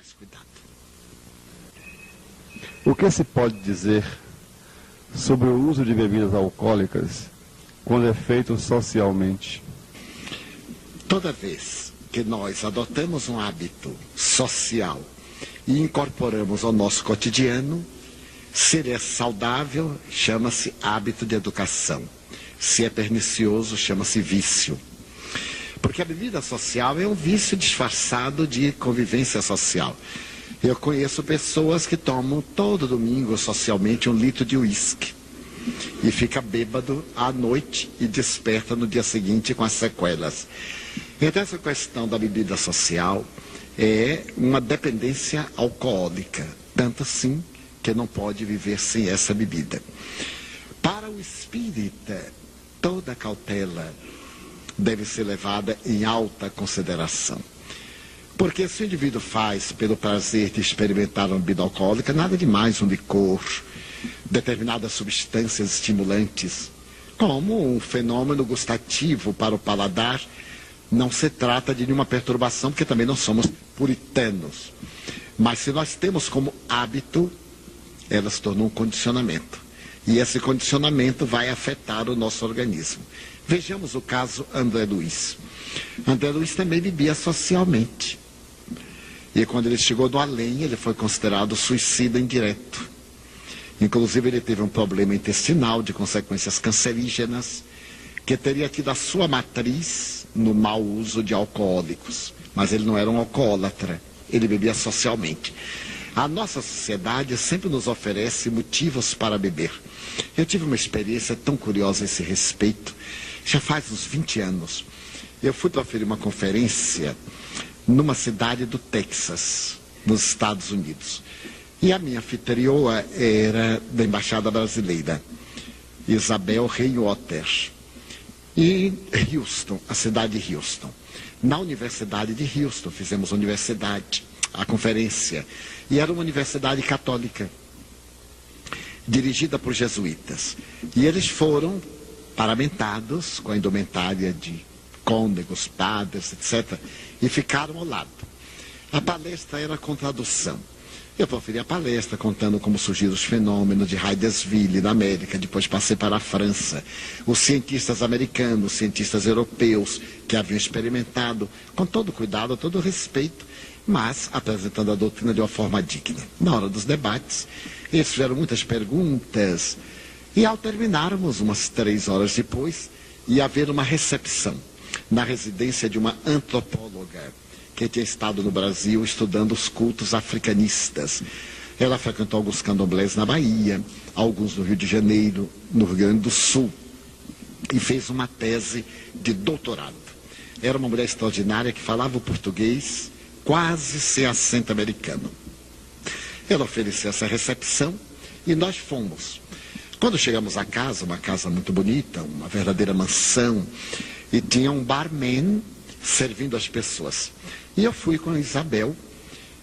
mais cuidado. O que se pode dizer sobre o uso de bebidas alcoólicas quando é feito socialmente? Toda vez que nós adotamos um hábito social e incorporamos ao nosso cotidiano, se ele é saudável, chama-se hábito de educação. Se é pernicioso, chama-se vício. Porque a bebida social é um vício disfarçado de convivência social. Eu conheço pessoas que tomam todo domingo socialmente 1 litro de uísque e fica bêbado à noite e desperta no dia seguinte com as sequelas. Então essa questão da bebida social é uma dependência alcoólica, tanto assim que não pode viver sem essa bebida. Para o espírita, toda cautela deve ser levada em alta consideração. Porque se o indivíduo faz pelo prazer de experimentar uma bebida alcoólica, nada demais um licor, determinadas substâncias estimulantes, como um fenômeno gustativo para o paladar, não se trata de nenhuma perturbação, porque também não somos puritanos. Mas se nós temos como hábito, ela se tornou um condicionamento. E esse condicionamento vai afetar o nosso organismo. Vejamos o caso André Luiz. André Luiz também bebia socialmente. E quando ele chegou no além, ele foi considerado suicida indireto. Inclusive ele teve um problema intestinal de consequências cancerígenas, que teria tido a sua matriz no mau uso de alcoólicos. Mas ele não era um alcoólatra, ele bebia socialmente. A nossa sociedade sempre nos oferece motivos para beber. Eu tive uma experiência tão curiosa a esse respeito, já faz uns 20 anos. Eu fui proferir uma conferência numa cidade do Texas, nos Estados Unidos. E a minha anfitrioa era da Embaixada Brasileira, Isabel Reinotter. E Houston, a cidade de Houston. Na Universidade de Houston, fizemos a conferência. E era uma universidade católica, dirigida por jesuítas. E eles foram paramentados com a indumentária de cônegos, padres, etc. E ficaram ao lado. A palestra era com tradução. Eu proferi a palestra contando como surgiram os fenômenos de Hydesville na América, depois passei para a França. Os cientistas americanos, os cientistas europeus que haviam experimentado, com todo cuidado, todo respeito, mas apresentando a doutrina de uma forma digna. Na hora dos debates, eles fizeram muitas perguntas e ao terminarmos, umas 3 horas depois, ia haver uma recepção na residência de uma antropóloga que tinha estado no Brasil estudando os cultos africanistas. Ela frequentou alguns candomblés na Bahia, alguns no Rio de Janeiro, no Rio Grande do Sul, e fez uma tese de doutorado. Era uma mulher extraordinária que falava o português quase sem acento americano. Ela ofereceu essa recepção e nós fomos. Quando chegamos à casa, uma casa muito bonita, uma verdadeira mansão, e tinha um barman servindo as pessoas. E eu fui com a Isabel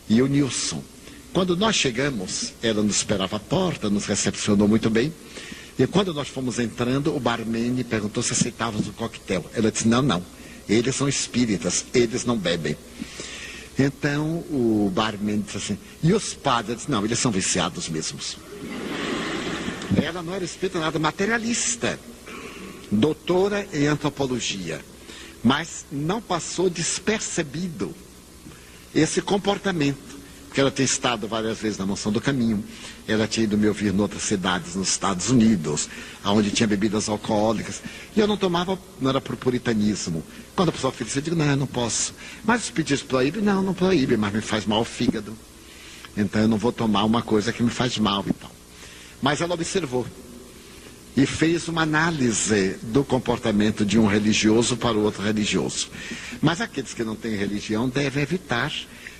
e o Nilson. Quando nós chegamos, ela nos esperava à porta, nos recepcionou muito bem. E quando nós fomos entrando, o barman perguntou se aceitávamos o coquetel. Ela disse, não, eles são espíritas, eles não bebem. Então o barman disse assim, e os padres? Eu disse, não, eles são viciados mesmos. Ela não era espírita nada, materialista, doutora em antropologia, mas não passou despercebido esse comportamento, porque ela tinha estado várias vezes na Mansão do Caminho, ela tinha ido me ouvir em outras cidades nos Estados Unidos, onde tinha bebidas alcoólicas, e eu não tomava, não era por puritanismo. Quando a pessoa oferecia, eu digo, não, eu não posso. Mas os pedidos proíbem? Não proíbe, mas me faz mal o fígado. Então eu não vou tomar uma coisa que me faz mal e tal. Mas ela observou e fez uma análise do comportamento de um religioso para o outro religioso. Mas aqueles que não têm religião devem evitar,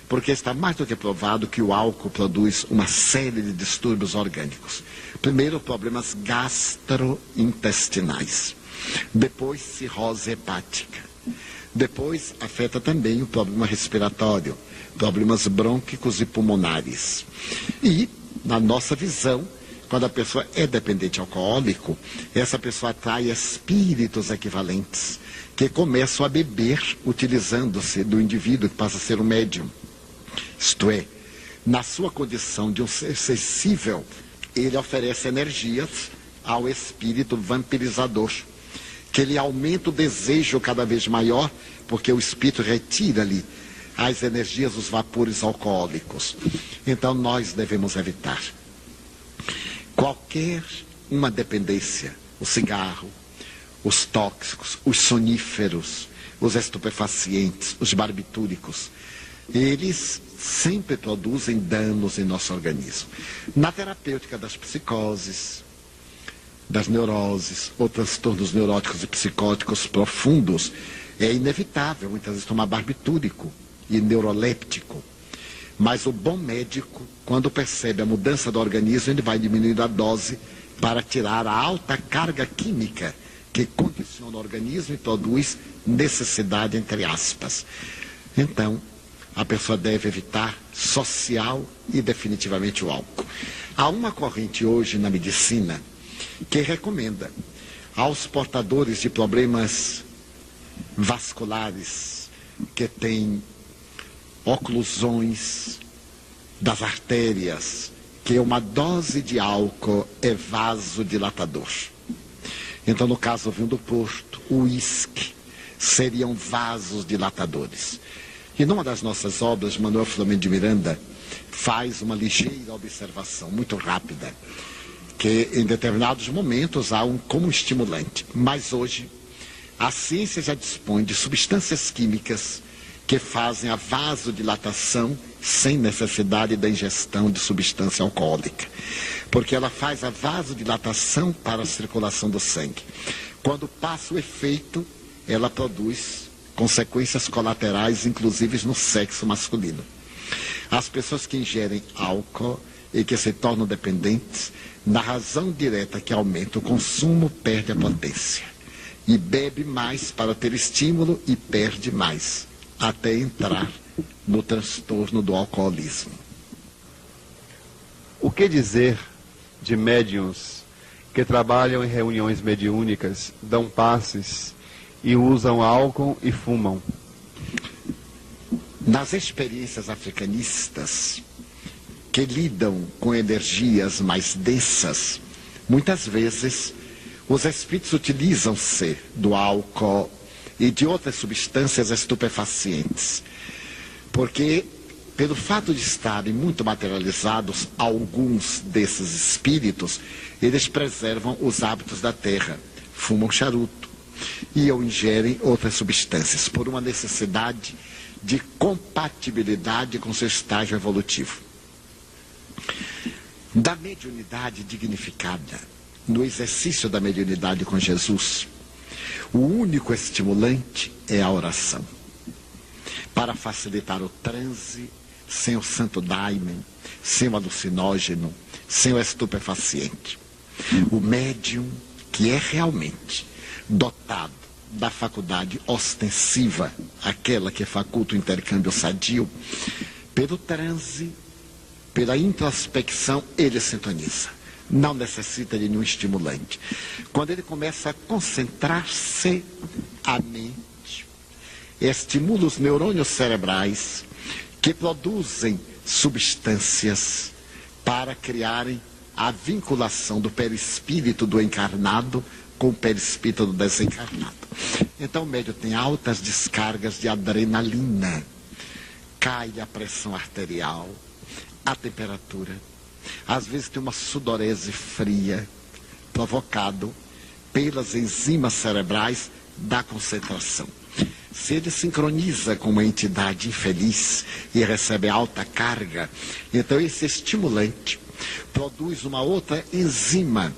porque está mais do que provado que o álcool produz uma série de distúrbios orgânicos. Primeiro, problemas gastrointestinais. Depois, cirrose hepática. Depois, afeta também o problema respiratório, problemas brônquicos e pulmonares. E, na nossa visão, quando a pessoa é dependente alcoólico, essa pessoa atrai espíritos equivalentes, que começam a beber utilizando-se do indivíduo que passa a ser um médium. Isto é, na sua condição de um ser sensível, ele oferece energias ao espírito vampirizador, que ele aumenta o desejo cada vez maior, porque o espírito retira-lhe as energias, os vapores alcoólicos. Então nós devemos evitar qualquer uma dependência, o cigarro, os tóxicos, os soníferos, os estupefacientes, os barbitúricos. Eles sempre produzem danos em nosso organismo. Na terapêutica das psicoses, das neuroses ou transtornos neuróticos e psicóticos profundos, é inevitável muitas vezes tomar barbitúrico e neuroléptico. Mas o bom médico, quando percebe a mudança do organismo, ele vai diminuindo a dose para tirar a alta carga química que condiciona o organismo e produz necessidade, entre aspas. Então, a pessoa deve evitar social e definitivamente o álcool. Há uma corrente hoje na medicina que recomenda aos portadores de problemas vasculares, que têm oclusões das artérias, que uma dose de álcool é vasodilatador. Então, no caso do vinho do Porto, o uísque seriam vasos dilatadores. E numa das nossas obras, Manuel Filomeno de Miranda faz uma ligeira observação, muito rápida, que em determinados momentos há como estimulante. Mas hoje, a ciência já dispõe de substâncias químicas que fazem a vasodilatação sem necessidade da ingestão de substância alcoólica. Porque ela faz a vasodilatação para a circulação do sangue. Quando passa o efeito, ela produz consequências colaterais, inclusive no sexo masculino. As pessoas que ingerem álcool e que se tornam dependentes, na razão direta que aumenta o consumo, perde a potência. E bebe mais para ter estímulo e perde mais, até entrar no transtorno do alcoolismo. O que dizer de médiuns que trabalham em reuniões mediúnicas, dão passes e usam álcool e fumam? Nas experiências africanistas, que lidam com energias mais densas, muitas vezes os espíritos utilizam-se do álcool e de outras substâncias estupefacientes, porque pelo fato de estarem muito materializados, alguns desses espíritos, eles preservam os hábitos da terra, fumam charuto e ou ingerem outras substâncias, por uma necessidade de compatibilidade com seu estágio evolutivo. Da mediunidade dignificada, no exercício da mediunidade com Jesus, o único estimulante é a oração, para facilitar o transe, sem o santo daime, sem o alucinógeno, sem o estupefaciente. O médium que é realmente dotado da faculdade ostensiva, aquela que faculta o intercâmbio sadio, pelo transe, pela introspecção, ele sintoniza. Não necessita de nenhum estimulante. Quando ele começa a concentrar-se, a mente estimula os neurônios cerebrais que produzem substâncias para criarem a vinculação do perispírito do encarnado com o perispírito do desencarnado. Então o médium tem altas descargas de adrenalina, cai a pressão arterial, a temperatura, às vezes tem uma sudorese fria, provocado pelas enzimas cerebrais da concentração. Se ele sincroniza com uma entidade infeliz e recebe alta carga, então esse estimulante produz uma outra enzima.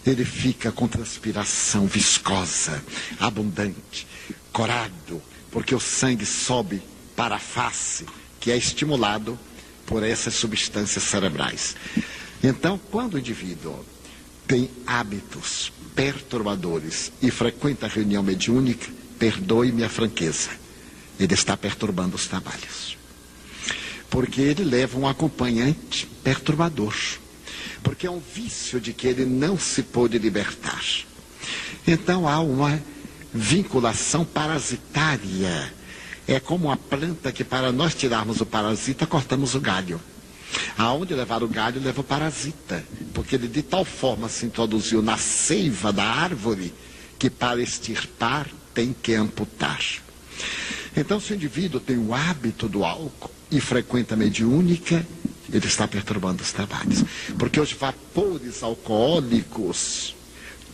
Ele fica com transpiração viscosa, abundante, corado, porque o sangue sobe para a face, que é estimulado por essas substâncias cerebrais. Então, quando o indivíduo tem hábitos perturbadores e frequenta a reunião mediúnica, perdoe-me a franqueza, ele está perturbando os trabalhos. Porque ele leva um acompanhante perturbador. Porque é um vício de que ele não se pôde libertar. Então há uma vinculação parasitária. É como uma planta que, para nós tirarmos o parasita, cortamos o galho. Aonde levar o galho, leva o parasita, porque ele de tal forma se introduziu na seiva da árvore que para extirpar tem que amputar. Então, se o indivíduo tem o hábito do álcool e frequenta a mediúnica, ele está perturbando os trabalhos, porque os vapores alcoólicos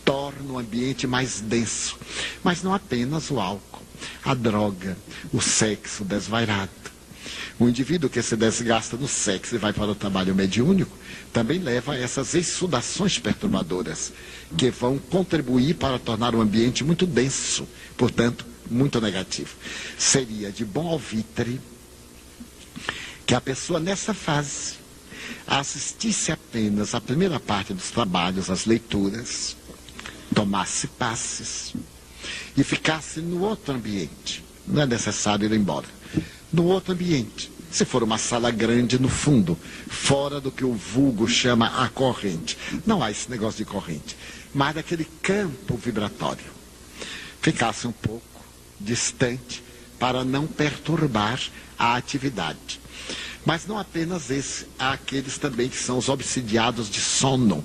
tornam o ambiente mais denso, mas não apenas o álcool, a droga, o sexo desvairado. O indivíduo que se desgasta no sexo e vai para o trabalho mediúnico também leva a essas exsudações perturbadoras, que vão contribuir para tornar o ambiente muito denso, portanto, muito negativo. Seria de bom alvitre que a pessoa nessa fase assistisse apenas à primeira parte dos trabalhos, às leituras, tomasse passes e ficasse no outro ambiente. Não é necessário ir embora. No outro ambiente, se for uma sala grande no fundo, fora do que o vulgo chama a corrente. Não há esse negócio de corrente, mas daquele campo vibratório. Ficasse um pouco distante para não perturbar a atividade. Mas não apenas esse, há aqueles também que são os obsidiados de sono,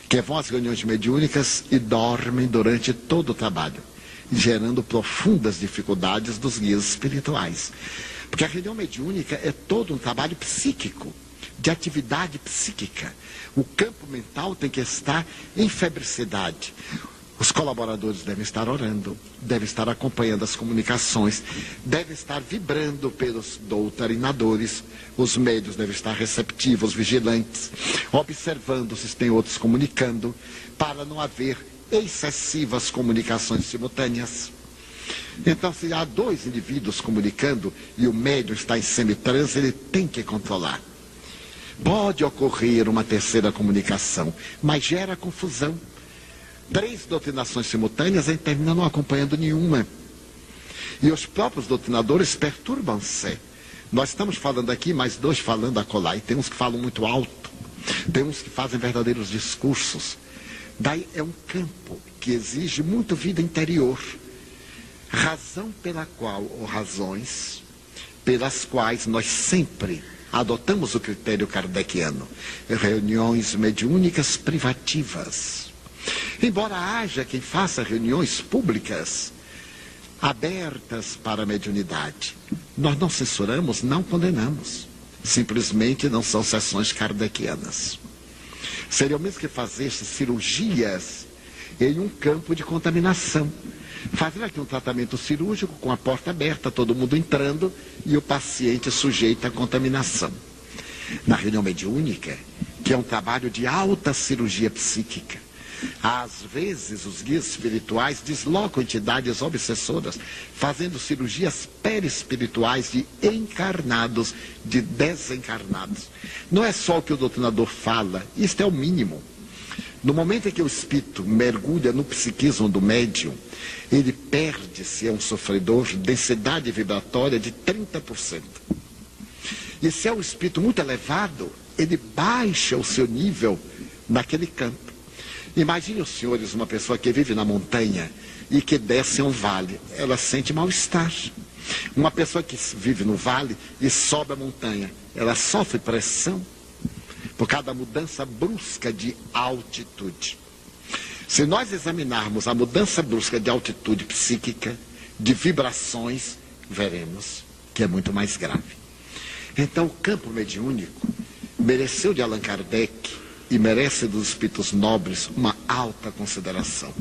que vão às reuniões mediúnicas e dormem durante todo o trabalho, gerando profundas dificuldades dos guias espirituais. Porque a reunião mediúnica é todo um trabalho psíquico, de atividade psíquica. O campo mental tem que estar em febricidade. Os colaboradores devem estar orando, devem estar acompanhando as comunicações, devem estar vibrando pelos doutrinadores, os médios devem estar receptivos, vigilantes, observando se tem outros comunicando, para não haver excessivas comunicações simultâneas. Então, se há dois indivíduos comunicando e o médium está em semitranse, ele tem que controlar. Pode ocorrer uma terceira comunicação, mas gera confusão. 3 doutrinações simultâneas, ele termina não acompanhando nenhuma. E os próprios doutrinadores perturbam-se. Nós estamos falando aqui, mais 2 falando acolá, e tem uns que falam muito alto, tem uns que fazem verdadeiros discursos. Daí é um campo que exige muito vida interior. Razão pela qual, ou razões pelas quais nós sempre adotamos o critério kardeciano, reuniões mediúnicas privativas. Embora haja quem faça reuniões públicas abertas para a mediunidade, nós não censuramos, não condenamos. Simplesmente não são sessões kardecianas. Seria o mesmo que fazer cirurgias em um campo de contaminação. Fazer aqui um tratamento cirúrgico com a porta aberta, todo mundo entrando e o paciente sujeito à contaminação. Na reunião mediúnica, que é um trabalho de alta cirurgia psíquica, às vezes os guias espirituais deslocam entidades obsessoras, fazendo cirurgias perispirituais de encarnados, de desencarnados. Não é só o que o doutrinador fala, isto é o mínimo. No momento em que o espírito mergulha no psiquismo do médium, ele perde-se, é um sofredor, densidade vibratória de 30%. E se é um espírito muito elevado, ele baixa o seu nível naquele campo. Imagine os senhores, uma pessoa que vive na montanha e que desce um vale, ela sente mal-estar. Uma pessoa que vive no vale e sobe a montanha, ela sofre pressão por causa da mudança brusca de altitude. Se nós examinarmos a mudança brusca de altitude psíquica, de vibrações, veremos que é muito mais grave. Então, o campo mediúnico mereceu de Allan Kardec e merece dos espíritos nobres uma alta consideração.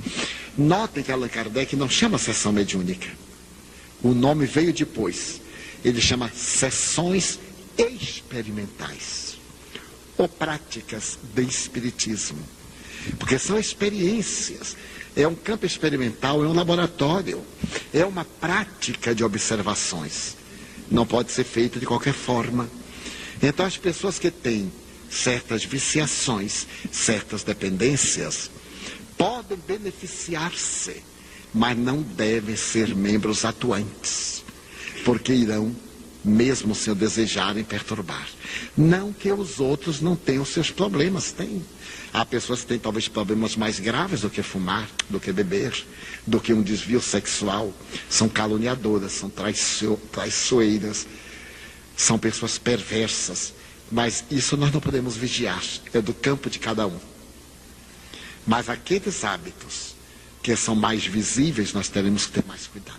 Notem que Allan Kardec não chama sessão mediúnica. O nome veio depois. Ele chama sessões experimentais ou práticas de espiritismo. Porque são experiências. É um campo experimental, é um laboratório. É uma prática de observações. Não pode ser feita de qualquer forma. Então as pessoas que têm certas viciações, certas dependências, podem beneficiar-se, mas não devem ser membros atuantes, porque irão, mesmo sem o desejarem, perturbar. Não que os outros não tenham seus problemas, tem. Há pessoas que têm talvez problemas mais graves do que fumar, do que beber, do que um desvio sexual. São caluniadoras, são traiçoeiras, são pessoas perversas. Mas isso nós não podemos vigiar, é do campo de cada um. Mas aqueles hábitos que são mais visíveis, nós teremos que ter mais cuidado.